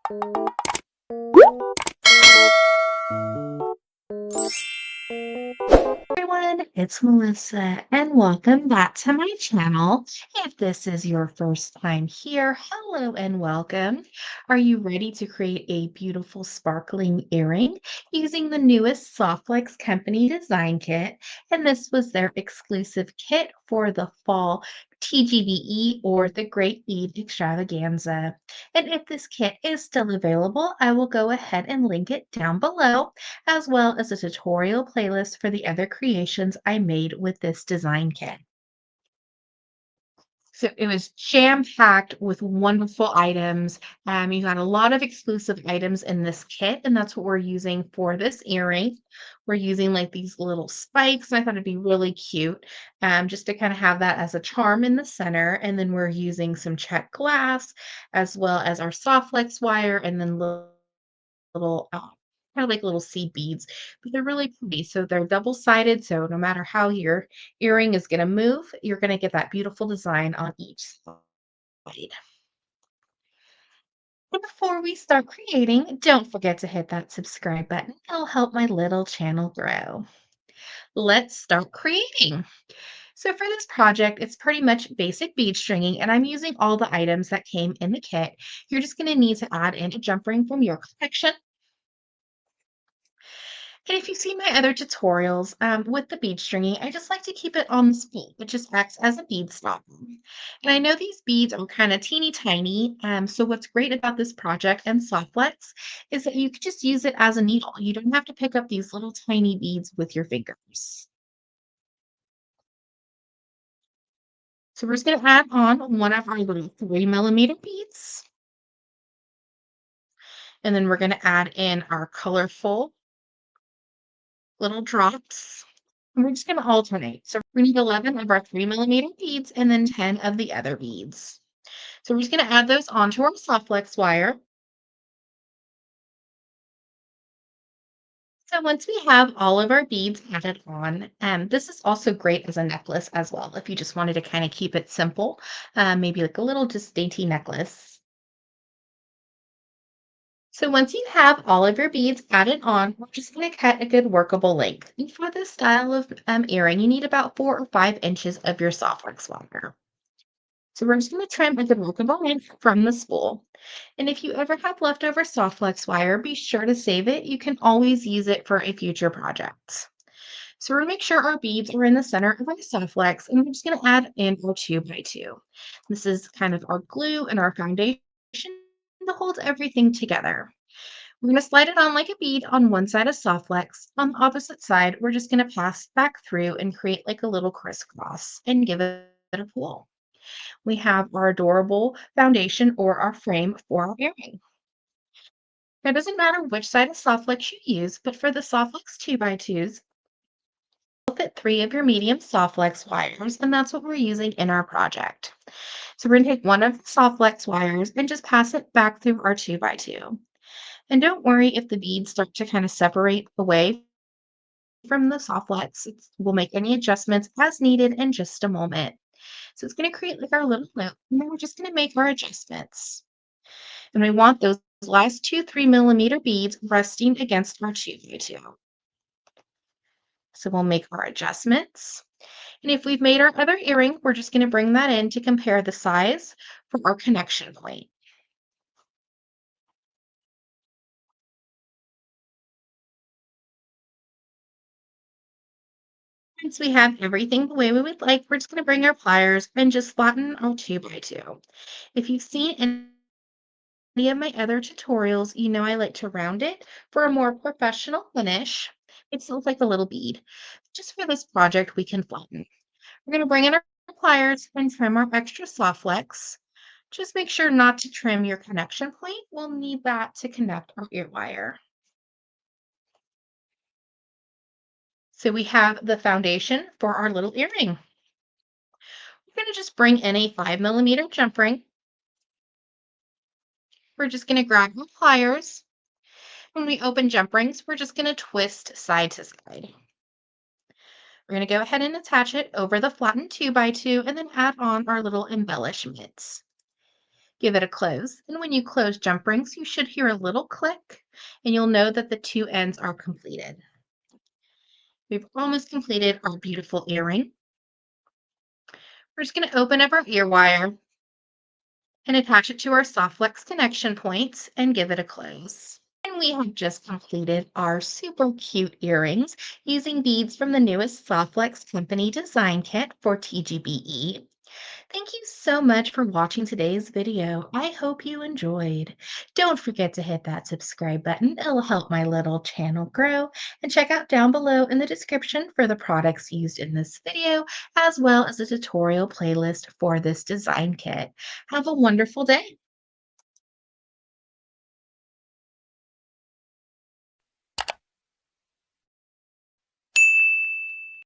Everyone, it's Melissa, and welcome back to my channel. If this is your first time here, hello and welcome. Are you ready to create a beautiful sparkling earring using the newest Softlex Company design kit? And this was their exclusive kit for the fall TGBE or the Great Bead Extravaganza. And if this kit is still available, I will go ahead and link it down below, as well as a tutorial playlist for the other creations I made with this design kit. So it was jam-packed with wonderful items. You got a lot of exclusive items in this kit, and that's what we're using for this earring. We're using like these little spikes, and I thought it'd be really cute, just to kind of have that as a charm in the center. And then we're using some check glass, as well as our soft flex wire, and then little kind of like little seed beads, but they're really pretty. So they're double-sided, so no matter how your earring is going to move, you're going to get that beautiful design on each side. And before we start creating, don't forget to hit that subscribe button. It'll help my little channel grow. Let's start creating. So for this project, it's pretty much basic bead stringing, and I'm using all the items that came in the kit. You're just going to need to add in a jump ring from your collection. And if you see my other tutorials with the bead stringing, I just like to keep it on the spool. It just acts as a bead stopper. And I know these beads are kind of teeny tiny. So what's great about this project and Softflex is that you can just use it as a needle. You don't have to pick up these little tiny beads with your fingers. So we're just going to add on one of our little 3 millimeter beads. And then we're going to add in our colorful little drops. And we're just going to alternate. So we need 11 of our 3 millimeter beads and then 10 of the other beads. So we're just going to add those onto our soft flex wire. So once we have all of our beads added on, this is also great as a necklace as well. If you just wanted to kind of keep it simple, maybe like a little just dainty necklace. So once you have all of your beads added on, we're just going to cut a good workable length. And for this style of earring, you need about 4 or 5 inches of your soft wax wire. So we're just going to trim a good workable length from the spool. And if you ever have leftover soft flex wire, be sure to save it. You can always use it for a future project. So we're going to make sure our beads are in the center of our soft flex, and we're just going to add in our 2x2. This is kind of our glue and our foundation that holds everything together. We're going to slide it on like a bead on one side of soft flex. On the opposite side, we're just going to pass back through and create like a little crisscross and give it a pull. We have our adorable foundation or our frame for our earring. Now, it doesn't matter which side of Softflex you use, but for the Softflex 2x2s, you'll fit 3 of your medium Softflex wires, and that's what we're using in our project. So we're going to take one of the Softflex wires and just pass it back through our 2x2. And don't worry if the beads start to kind of separate away from the Softflex. We'll make any adjustments as needed in just a moment. So it's going to create like our little loop, and then we're just going to make our adjustments. And we want those last two 3 millimeter beads resting against our 2x2. So we'll make our adjustments. And if we've made our other earring, we're just going to bring that in to compare the size for our connection point. Once we have everything the way we would like, we're just going to bring our pliers and just flatten our 2x2. If you've seen any of my other tutorials, you know I like to round it for a more professional finish. It looks like a little bead. Just for this project, we can flatten. We're going to bring in our pliers and trim our extra soft flex. Just make sure not to trim your connection point. We'll need that to connect our ear wire. So we have the foundation for our little earring. We're going to just bring in a 5 millimeter jump ring. We're just going to grab our pliers. When we open jump rings, we're just going to twist side to side. We're going to go ahead and attach it over the flattened 2x2 and then add on our little embellishments. Give it a close. And when you close jump rings, you should hear a little click and you'll know that the two ends are completed. We've almost completed our beautiful earring. We're just going to open up our ear wire and attach it to our soft flex connection points and give it a close. And we have just completed our super cute earrings using beads from the newest Softflex Company design kit for TGBE. Thank you so much for watching today's video. I hope you enjoyed. Don't forget to hit that subscribe button. It'll help my little channel grow. And check out down below in the description for the products used in this video, as well as a tutorial playlist for this design kit. Have a wonderful day.